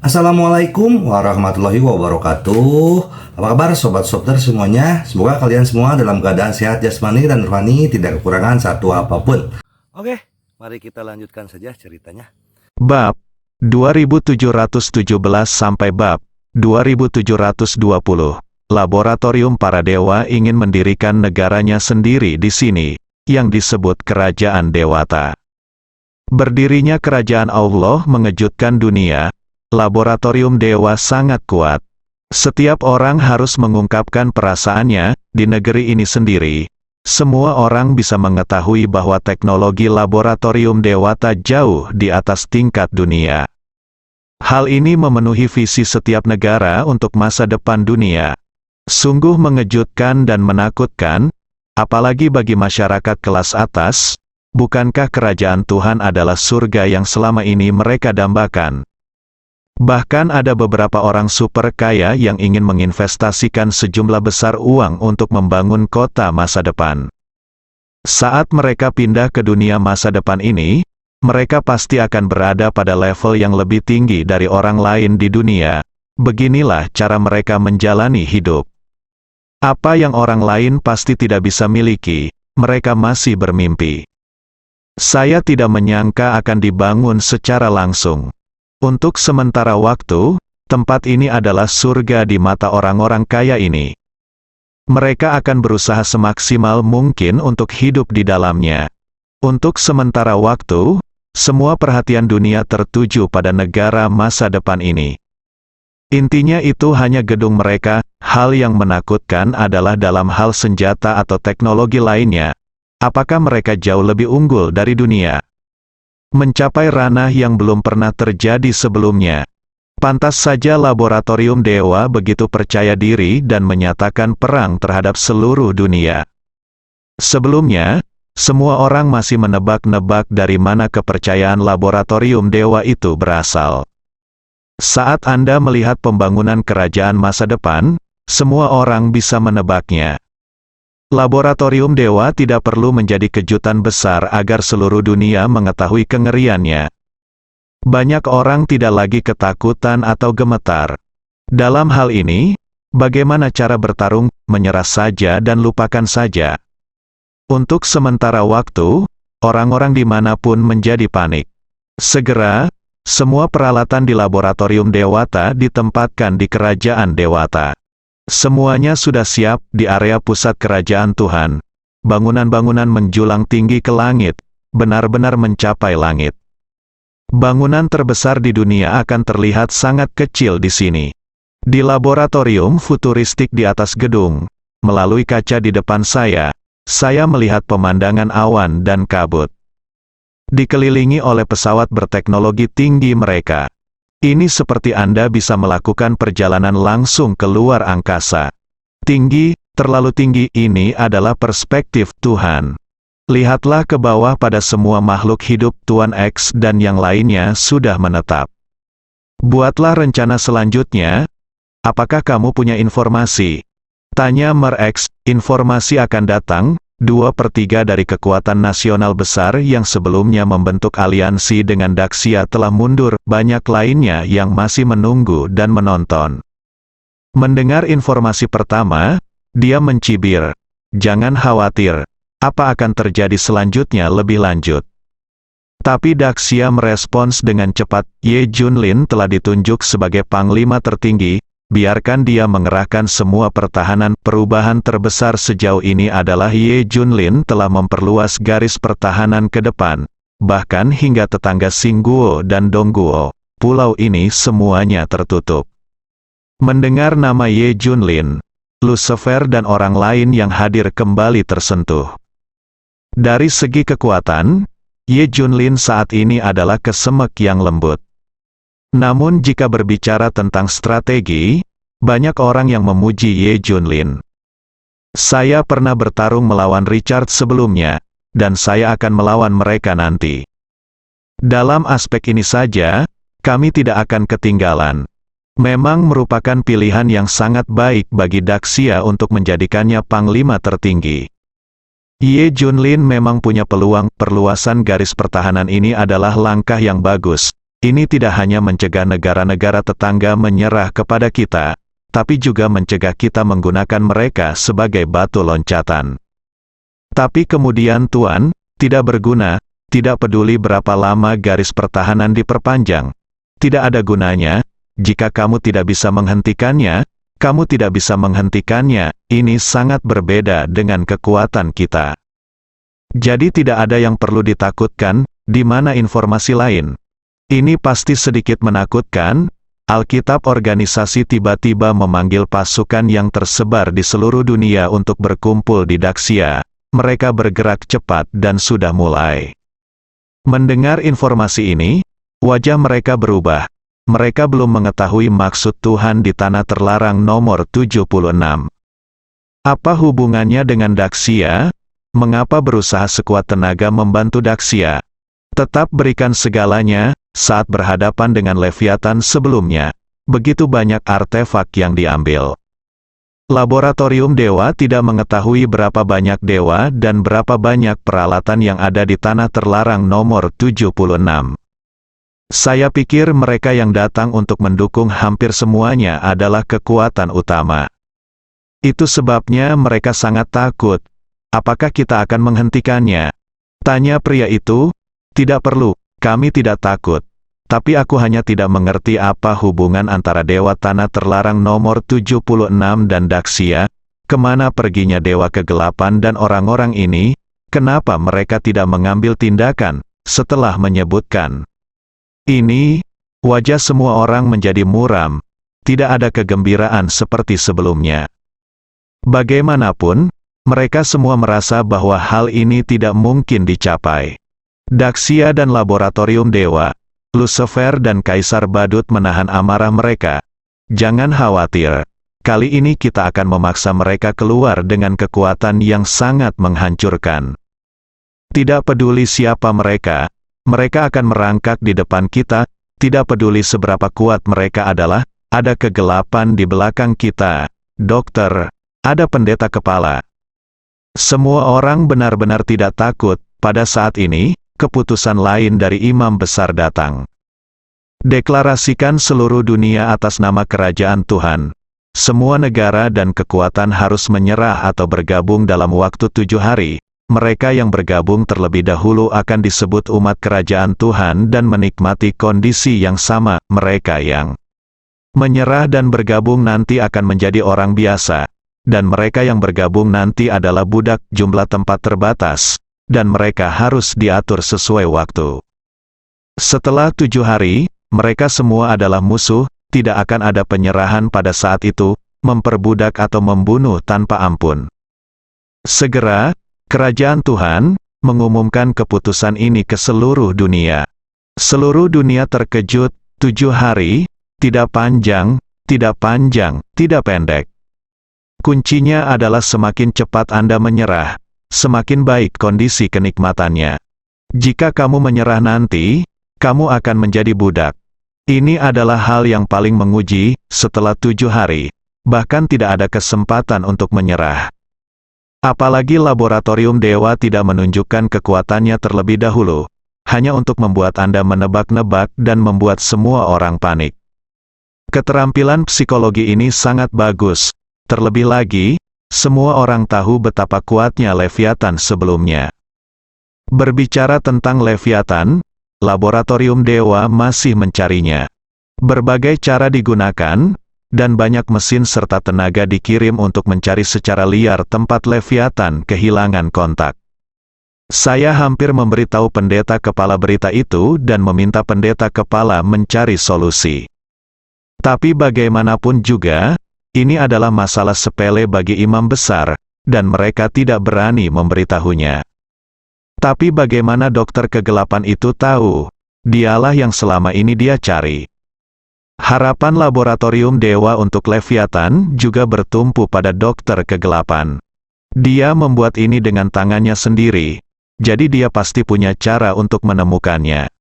Assalamualaikum warahmatullahi wabarakatuh. Apa kabar sobat Softer semuanya? Semoga kalian semua dalam keadaan sehat jasmani dan rohani, tidak kekurangan satu apapun. Oke, mari kita lanjutkan saja ceritanya. Bab 2717 sampai bab 2720. Laboratorium para dewa ingin mendirikan negaranya sendiri di sini, yang disebut Kerajaan Dewata. Berdirinya Kerajaan Allah mengejutkan dunia. Laboratorium dewa sangat kuat. Setiap orang harus mengungkapkan perasaannya di negeri ini sendiri. Semua orang bisa mengetahui bahwa teknologi laboratorium dewata jauh di atas tingkat dunia. Hal ini memenuhi visi setiap negara untuk masa depan dunia. Sungguh mengejutkan dan menakutkan, apalagi bagi masyarakat kelas atas. Bukankah kerajaan Tuhan adalah surga yang selama ini mereka dambakan? Bahkan ada beberapa orang super kaya yang ingin menginvestasikan sejumlah besar uang untuk membangun kota masa depan. Saat mereka pindah ke dunia masa depan ini, mereka pasti akan berada pada level yang lebih tinggi dari orang lain di dunia. Beginilah cara mereka menjalani hidup. Apa yang orang lain pasti tidak bisa miliki, mereka masih bermimpi. Saya tidak menyangka akan dibangun secara langsung. Untuk sementara waktu, tempat ini adalah surga di mata orang-orang kaya ini. Mereka akan berusaha semaksimal mungkin untuk hidup di dalamnya. Untuk sementara waktu, semua perhatian dunia tertuju pada negara masa depan ini. Intinya itu hanya gedung mereka. Hal yang menakutkan adalah dalam hal senjata atau teknologi lainnya. Apakah mereka jauh lebih unggul dari dunia? Mencapai ranah yang belum pernah terjadi sebelumnya. Pantas saja laboratorium dewa begitu percaya diri dan menyatakan perang terhadap seluruh dunia. Sebelumnya, semua orang masih menebak-nebak dari mana kepercayaan laboratorium dewa itu berasal. Saat Anda melihat pembangunan kerajaan masa depan, semua orang bisa menebaknya. Laboratorium dewa tidak perlu menjadi kejutan besar agar seluruh dunia mengetahui kengeriannya. Banyak orang tidak lagi ketakutan atau gemetar. Dalam hal ini, bagaimana cara bertarung, menyerah saja dan lupakan saja. Untuk sementara waktu, orang-orang dimanapun menjadi panik. Segera, semua peralatan di laboratorium dewata ditempatkan di kerajaan dewata. Semuanya sudah siap di area pusat kerajaan Tuhan. Bangunan-bangunan menjulang tinggi ke langit, benar-benar mencapai langit. Bangunan terbesar di dunia akan terlihat sangat kecil di sini. Di laboratorium futuristik di atas gedung, melalui kaca di depan saya melihat pemandangan awan dan kabut. Dikelilingi oleh pesawat berteknologi tinggi mereka. Ini seperti Anda bisa melakukan perjalanan langsung ke luar angkasa. Tinggi, terlalu tinggi, ini adalah perspektif Tuhan. Lihatlah ke bawah pada semua makhluk hidup Tuan X dan yang lainnya sudah menetap. Buatlah rencana selanjutnya. Apakah kamu punya informasi? Tanya Mer X. Informasi akan datang. 2/3 dari kekuatan nasional besar yang sebelumnya membentuk aliansi dengan Daxia telah mundur, banyak lainnya yang masih menunggu dan menonton. Mendengar informasi pertama, dia mencibir. Jangan khawatir, apa akan terjadi selanjutnya lebih lanjut. Tapi Daxia merespons dengan cepat, Ye Junlin telah ditunjuk sebagai panglima tertinggi. Biarkan dia mengerahkan semua pertahanan. Perubahan terbesar sejauh ini adalah Ye Junlin telah memperluas garis pertahanan ke depan. Bahkan hingga tetangga Singguo dan Dongguo, pulau ini semuanya tertutup. Mendengar nama Ye Junlin, Lucifer dan orang lain yang hadir kembali tersentuh. Dari segi kekuatan, Ye Junlin saat ini adalah kesemek yang lembut. Namun jika berbicara tentang strategi, banyak orang yang memuji Ye Junlin. Saya pernah bertarung melawan Richard sebelumnya, dan saya akan melawan mereka nanti. Dalam aspek ini saja, kami tidak akan ketinggalan. Memang merupakan pilihan yang sangat baik bagi Daxia untuk menjadikannya panglima tertinggi. Ye Junlin memang punya peluang. Perluasan garis pertahanan ini adalah langkah yang bagus. Ini tidak hanya mencegah negara-negara tetangga menyerah kepada kita, tapi juga mencegah kita menggunakan mereka sebagai batu loncatan. Tapi kemudian Tuhan, tidak berguna, tidak peduli berapa lama garis pertahanan diperpanjang. Tidak ada gunanya, jika kamu tidak bisa menghentikannya, kamu tidak bisa menghentikannya. Ini sangat berbeda dengan kekuatan kita. Jadi tidak ada yang perlu ditakutkan, di mana informasi lain. Ini pasti sedikit menakutkan. Alkitab organisasi tiba-tiba memanggil pasukan yang tersebar di seluruh dunia untuk berkumpul di Daxia. Mereka bergerak cepat dan sudah mulai. Mendengar informasi ini, wajah mereka berubah. Mereka belum mengetahui maksud Tuhan di tanah terlarang nomor 76. Apa hubungannya dengan Daxia? Mengapa berusaha sekuat tenaga membantu Daxia? Tetap berikan segalanya. Saat berhadapan dengan Leviathan sebelumnya, begitu banyak artefak yang diambil. Laboratorium dewa tidak mengetahui berapa banyak dewa dan berapa banyak peralatan yang ada di tanah terlarang nomor 76. Saya pikir mereka yang datang untuk mendukung hampir semuanya adalah kekuatan utama. Itu sebabnya mereka sangat takut. Apakah kita akan menghentikannya? Tanya pria itu. Tidak perlu. Kami tidak takut, tapi aku hanya tidak mengerti apa hubungan antara Dewa Tanah Terlarang nomor 76 dan Daxia, kemana perginya Dewa Kegelapan dan orang-orang ini, kenapa mereka tidak mengambil tindakan, setelah menyebutkan. Ini, wajah semua orang menjadi muram, tidak ada kegembiraan seperti sebelumnya. Bagaimanapun, mereka semua merasa bahwa hal ini tidak mungkin dicapai. Daxia dan Laboratorium Dewa, Lucifer dan Kaisar Badut menahan amarah mereka. Jangan khawatir, kali ini kita akan memaksa mereka keluar dengan kekuatan yang sangat menghancurkan. Tidak peduli siapa mereka akan merangkak di depan kita, tidak peduli seberapa kuat mereka adalah, ada kegelapan di belakang kita, dokter, ada pendeta kepala. Semua orang benar-benar tidak takut, pada saat ini, keputusan lain dari imam besar datang. Deklarasikan seluruh dunia atas nama kerajaan Tuhan. Semua negara dan kekuatan harus menyerah atau bergabung dalam waktu 7 hari. Mereka yang bergabung terlebih dahulu akan disebut umat kerajaan Tuhan dan menikmati kondisi yang sama. Mereka yang menyerah dan bergabung nanti akan menjadi orang biasa. Dan mereka yang bergabung nanti adalah budak, jumlah tempat terbatas. Dan mereka harus diatur sesuai waktu. Setelah 7 hari, mereka semua adalah musuh, tidak akan ada penyerahan pada saat itu, memperbudak atau membunuh tanpa ampun. Segera, kerajaan Tuhan mengumumkan keputusan ini ke seluruh dunia. Seluruh dunia terkejut, 7 hari, tidak panjang, tidak pendek. Kuncinya adalah semakin cepat Anda menyerah, semakin baik kondisi kenikmatannya. Jika kamu menyerah nanti, kamu akan menjadi budak. Ini adalah hal yang paling menguji, setelah 7 hari. Bahkan tidak ada kesempatan untuk menyerah. Apalagi laboratorium dewa tidak menunjukkan kekuatannya terlebih dahulu. Hanya untuk membuat Anda menebak-nebak dan membuat semua orang panik. Keterampilan psikologi ini sangat bagus. Terlebih lagi, semua orang tahu betapa kuatnya Leviathan sebelumnya. Berbicara tentang Leviathan, laboratorium dewa masih mencarinya. Berbagai cara digunakan, dan banyak mesin serta tenaga dikirim untuk mencari secara liar tempat Leviathan kehilangan kontak. Saya hampir memberitahu pendeta kepala berita itu dan meminta pendeta kepala mencari solusi. Tapi bagaimanapun juga, ini adalah masalah sepele bagi imam besar, dan mereka tidak berani memberitahunya. Tapi bagaimana dokter kegelapan itu tahu? Dialah yang selama ini dia cari. Harapan laboratorium dewa untuk Leviathan juga bertumpu pada dokter kegelapan. Dia membuat ini dengan tangannya sendiri, jadi dia pasti punya cara untuk menemukannya.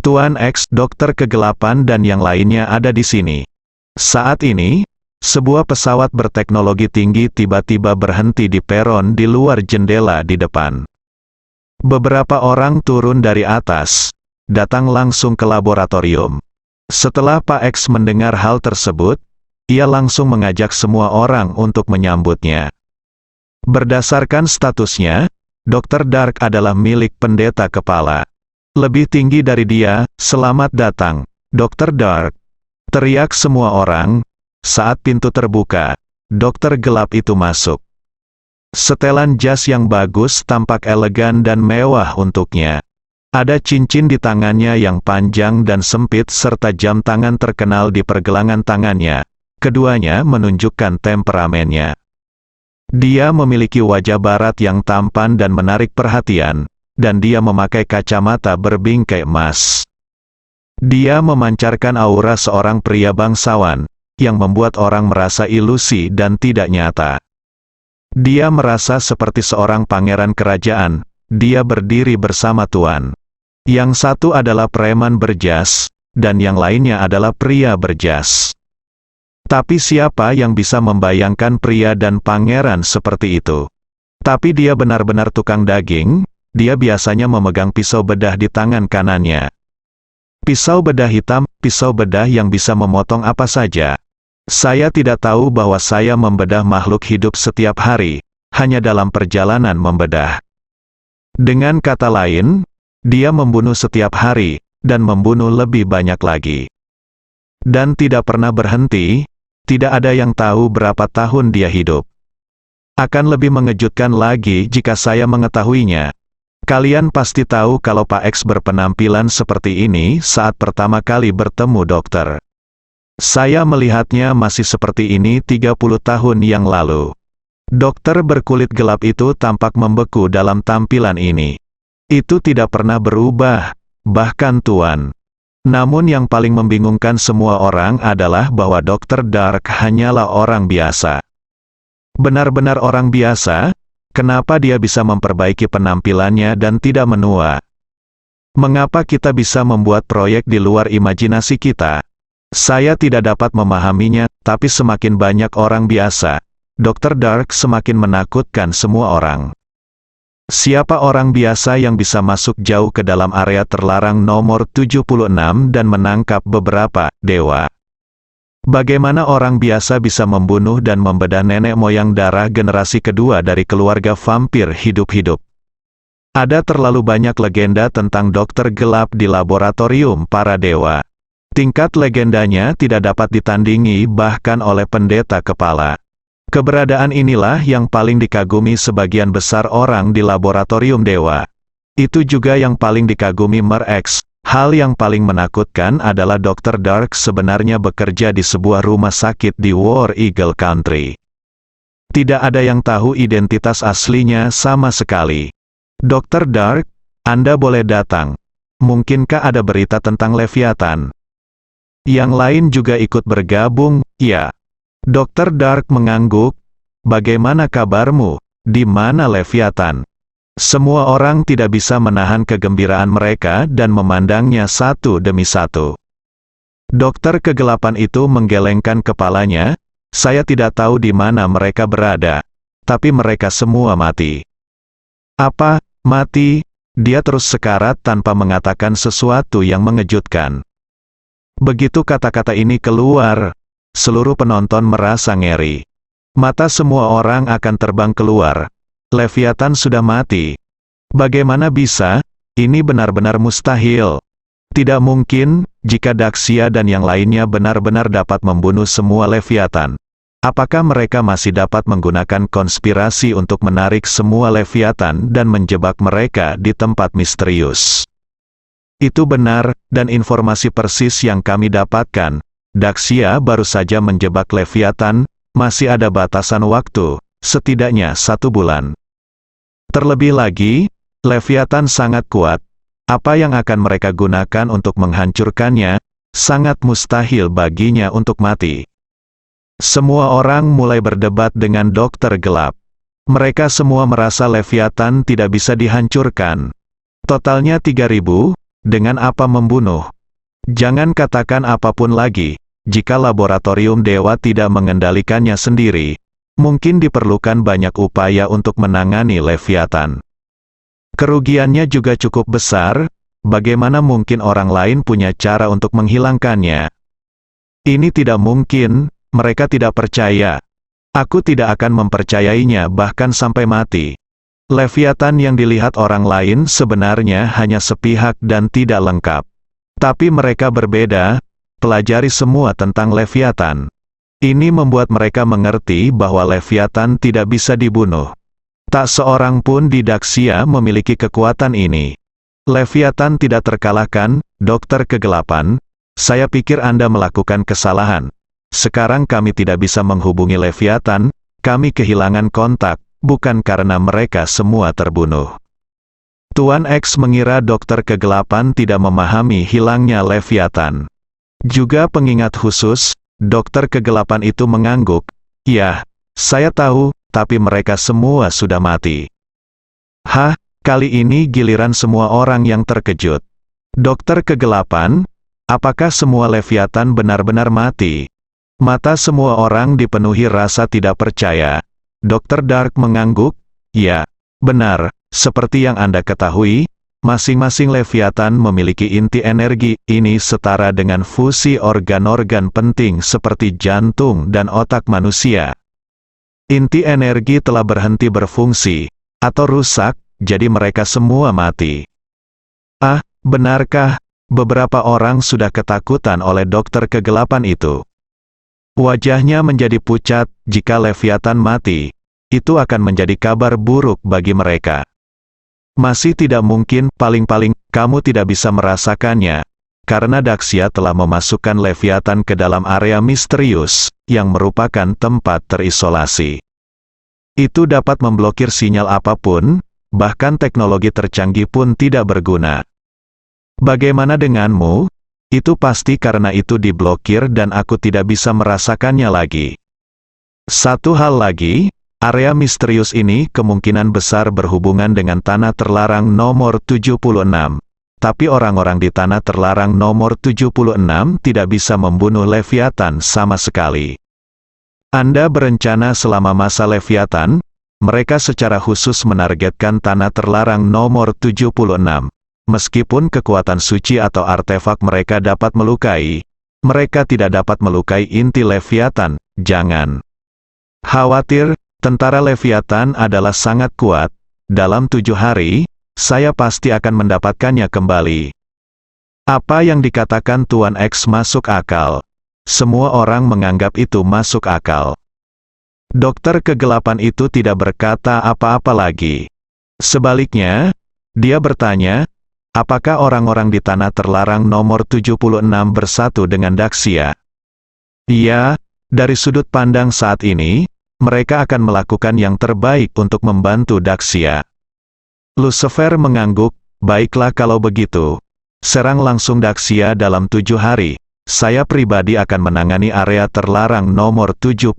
Tuan X, dokter kegelapan dan yang lainnya ada di sini. Saat ini, sebuah pesawat berteknologi tinggi tiba-tiba berhenti di peron di luar jendela di depan. Beberapa orang turun dari atas. datang langsung ke laboratorium. Setelah Pak X mendengar hal tersebut, ia langsung mengajak semua orang untuk menyambutnya. Berdasarkan statusnya, Dr. Dark adalah milik pendeta kepala. Lebih tinggi dari dia, "Selamat datang, Dr. Dark," teriak semua orang. Saat pintu terbuka, dokter gelap itu masuk. Setelan jas yang bagus tampak elegan dan mewah untuknya. Ada cincin di tangannya yang panjang dan sempit serta jam tangan terkenal di pergelangan tangannya. Keduanya menunjukkan temperamennya. Dia memiliki wajah barat yang tampan dan menarik perhatian, dan dia memakai kacamata berbingkai emas. Dia memancarkan aura seorang pria bangsawan, yang membuat orang merasa ilusi dan tidak nyata. Dia merasa seperti seorang pangeran kerajaan. Dia berdiri bersama tuan. Yang satu adalah preman berjas, dan yang lainnya adalah pria berjas. Tapi siapa yang bisa membayangkan pria dan pangeran seperti itu? Tapi dia benar-benar tukang daging. Dia biasanya memegang pisau bedah di tangan kanannya. Pisau bedah hitam, pisau bedah yang bisa memotong apa saja. Saya tidak tahu bahwa saya membedah makhluk hidup setiap hari, hanya dalam perjalanan membedah. Dengan kata lain, dia membunuh setiap hari, dan membunuh lebih banyak lagi. Dan tidak pernah berhenti. Tidak ada yang tahu berapa tahun dia hidup. Akan lebih mengejutkan lagi jika saya mengetahuinya. Kalian pasti tahu kalau Pak X berpenampilan seperti ini saat pertama kali bertemu dokter. Saya melihatnya masih seperti ini 30 tahun yang lalu. Dokter berkulit gelap itu tampak membeku dalam tampilan ini. Itu tidak pernah berubah, bahkan tuan. Namun yang paling membingungkan semua orang adalah bahwa Dr. Dark hanyalah orang biasa. Benar-benar orang biasa, kenapa dia bisa memperbaiki penampilannya dan tidak menua? Mengapa kita bisa membuat proyek di luar imajinasi kita? Saya tidak dapat memahaminya, tapi semakin banyak orang biasa, Dr. Dark semakin menakutkan semua orang. Siapa orang biasa yang bisa masuk jauh ke dalam area terlarang nomor 76 dan menangkap beberapa dewa? Bagaimana orang biasa bisa membunuh dan membedah nenek moyang darah generasi kedua dari keluarga vampir hidup-hidup? Ada terlalu banyak legenda tentang dokter gelap di laboratorium para dewa. Tingkat legendanya tidak dapat ditandingi bahkan oleh pendeta kepala. Keberadaan inilah yang paling dikagumi sebagian besar orang di laboratorium dewa. Itu juga yang paling dikagumi Mer-X. Hal yang paling menakutkan adalah Dr. Dark sebenarnya bekerja di sebuah rumah sakit di War Eagle Country. Tidak ada yang tahu identitas aslinya sama sekali. Dr. Dark, Anda boleh datang. Mungkinkah ada berita tentang Leviathan? Yang lain juga ikut bergabung, ya. Dr. Dark mengangguk. Bagaimana kabarmu? Di mana Leviathan? Semua orang tidak bisa menahan kegembiraan mereka dan memandangnya satu demi satu. Dokter kegelapan itu menggelengkan kepalanya. Saya tidak tahu di mana mereka berada. Tapi mereka semua mati. Apa? Mati? Dia terus sekarat tanpa mengatakan sesuatu yang mengejutkan. Begitu kata-kata ini keluar, seluruh penonton merasa ngeri. Mata semua orang akan terbang keluar. Leviathan sudah mati. Bagaimana bisa? Ini benar-benar mustahil. Tidak mungkin, jika Daxia dan yang lainnya benar-benar dapat membunuh semua Leviathan. Apakah mereka masih dapat menggunakan konspirasi untuk menarik semua Leviathan dan menjebak mereka di tempat misterius? Itu benar, dan informasi persis yang kami dapatkan. Daxia baru saja menjebak Leviathan, masih ada batasan waktu, setidaknya 1 bulan. Terlebih lagi, Leviathan sangat kuat. Apa yang akan mereka gunakan untuk menghancurkannya, sangat mustahil baginya untuk mati. Semua orang mulai berdebat dengan dokter gelap. Mereka semua merasa Leviathan tidak bisa dihancurkan. Totalnya 3.000, dengan apa membunuh? Jangan katakan apapun lagi. Jika laboratorium dewa tidak mengendalikannya sendiri, mungkin diperlukan banyak upaya untuk menangani Leviathan. Kerugiannya juga cukup besar, bagaimana mungkin orang lain punya cara untuk menghilangkannya? Ini tidak mungkin, mereka tidak percaya. Aku tidak akan mempercayainya bahkan sampai mati. Leviathan yang dilihat orang lain sebenarnya hanya sepihak dan tidak lengkap. Tapi mereka berbeda, pelajari semua tentang Leviathan. Ini membuat mereka mengerti bahwa Leviathan tidak bisa dibunuh. Tak seorang pun di Daxia memiliki kekuatan ini. Leviathan tidak terkalahkan, Dokter Kegelapan. Saya pikir Anda melakukan kesalahan. Sekarang kami tidak bisa menghubungi Leviathan, kami kehilangan kontak, bukan karena mereka semua terbunuh. Tuan X mengira Dokter Kegelapan tidak memahami hilangnya Leviathan. Juga pengingat khusus, Dokter Kegelapan itu mengangguk. Ya, saya tahu, tapi mereka semua sudah mati. Hah, kali ini giliran semua orang yang terkejut. Dokter Kegelapan, apakah semua Leviathan benar-benar mati? Mata semua orang dipenuhi rasa tidak percaya. Dokter Dark mengangguk. Ya, benar, seperti yang Anda ketahui, masing-masing Leviathan memiliki inti energi. Ini setara dengan fusi organ-organ penting seperti jantung dan otak manusia. Inti energi telah berhenti berfungsi, atau rusak, jadi mereka semua mati. Ah, benarkah? Beberapa orang sudah ketakutan oleh Dokter Kegelapan itu. Wajahnya menjadi pucat. Jika Leviathan mati, itu akan menjadi kabar buruk bagi mereka. Masih tidak mungkin, paling-paling, kamu tidak bisa merasakannya, karena Daxia telah memasukkan Leviathan ke dalam area misterius, yang merupakan tempat terisolasi. Itu dapat memblokir sinyal apapun, bahkan teknologi tercanggih pun tidak berguna. Bagaimana denganmu? Itu pasti karena itu diblokir dan aku tidak bisa merasakannya lagi. Satu hal lagi, area misterius ini kemungkinan besar berhubungan dengan tanah terlarang nomor 76. Tapi orang-orang di tanah terlarang nomor 76 tidak bisa membunuh Leviathan sama sekali. Anda berencana selama masa Leviathan, mereka secara khusus menargetkan tanah terlarang nomor 76. Meskipun kekuatan suci atau artefak mereka dapat melukai, mereka tidak dapat melukai inti Leviathan. Jangan khawatir, tentara Leviathan adalah sangat kuat. Dalam 7 hari, saya pasti akan mendapatkannya kembali. Apa yang dikatakan Tuan X masuk akal. Semua orang menganggap itu masuk akal. Dokter Kegelapan itu tidak berkata apa-apa lagi. Sebaliknya, dia bertanya, apakah orang-orang di tanah terlarang nomor 76 bersatu dengan Daxia? Iya, dari sudut pandang saat ini, mereka akan melakukan yang terbaik untuk membantu Daxia. Lucifer mengangguk, baiklah kalau begitu. Serang langsung Daxia dalam 7 hari. Saya pribadi akan menangani area terlarang nomor 76.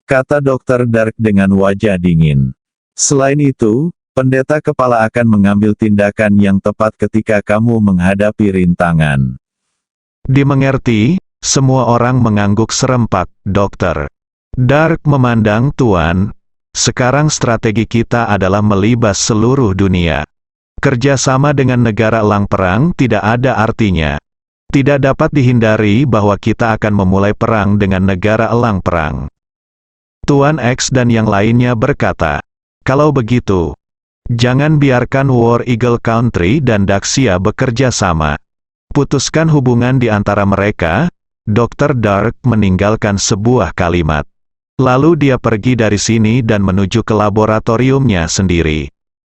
Kata Dokter Dark dengan wajah dingin. Selain itu, Pendeta Kepala akan mengambil tindakan yang tepat ketika kamu menghadapi rintangan. Dimengerti, semua orang mengangguk serempak. Dokter Dark memandang Tuan. Sekarang strategi kita adalah melibas seluruh dunia. Kerjasama dengan negara elang perang tidak ada artinya. Tidak dapat dihindari bahwa kita akan memulai perang dengan negara elang perang. Tuan X dan yang lainnya berkata, kalau begitu, jangan biarkan War Eagle Country dan Daxia bekerja sama. Putuskan hubungan di antara mereka. Dokter Dark meninggalkan sebuah kalimat. Lalu dia pergi dari sini dan menuju ke laboratoriumnya sendiri.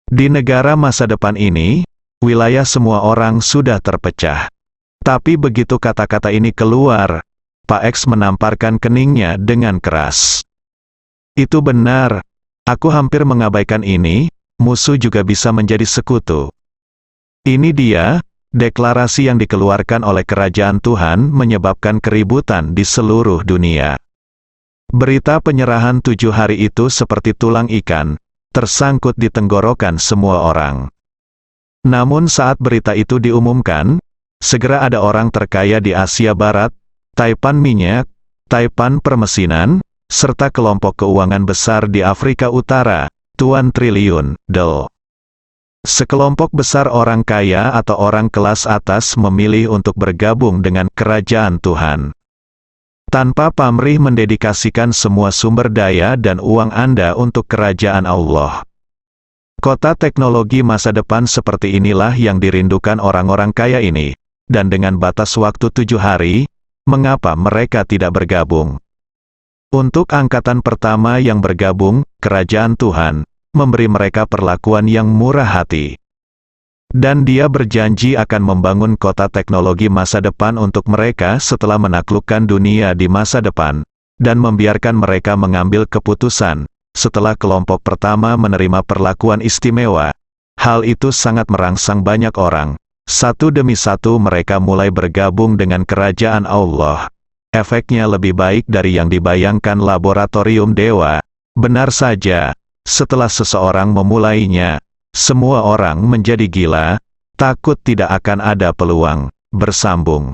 Di negara masa depan ini, wilayah semua orang sudah terpecah. Tapi begitu kata-kata ini keluar, Pak X menamparkan keningnya dengan keras. Itu benar. Aku hampir mengabaikan ini. Musuh juga bisa menjadi sekutu. Ini dia, deklarasi yang dikeluarkan oleh kerajaan Tuhan menyebabkan keributan di seluruh dunia. Berita penyerahan 7 hari itu seperti tulang ikan, tersangkut di tenggorokan semua orang. Namun saat berita itu diumumkan, segera ada orang terkaya di Asia Barat, Taipan Minyak, Taipan Permesinan, serta kelompok keuangan besar di Afrika Utara, Tuan Triliun, Del. Sekelompok besar orang kaya atau orang kelas atas memilih untuk bergabung dengan kerajaan Tuhan. Tanpa pamrih mendedikasikan semua sumber daya dan uang Anda untuk kerajaan Allah. Kota teknologi masa depan seperti inilah yang dirindukan orang-orang kaya ini. Dan dengan batas waktu 7 hari, mengapa mereka tidak bergabung? Untuk angkatan pertama yang bergabung, kerajaan Tuhan memberi mereka perlakuan yang murah hati. Dan Dia berjanji akan membangun kota teknologi masa depan untuk mereka setelah menaklukkan dunia di masa depan, dan membiarkan mereka mengambil keputusan. Setelah kelompok pertama menerima perlakuan istimewa, hal itu sangat merangsang banyak orang. Satu demi satu mereka mulai bergabung dengan kerajaan Allah. Efeknya lebih baik dari yang dibayangkan laboratorium dewa. Benar saja, setelah seseorang memulainya, semua orang menjadi gila, takut tidak akan ada peluang. Bersambung.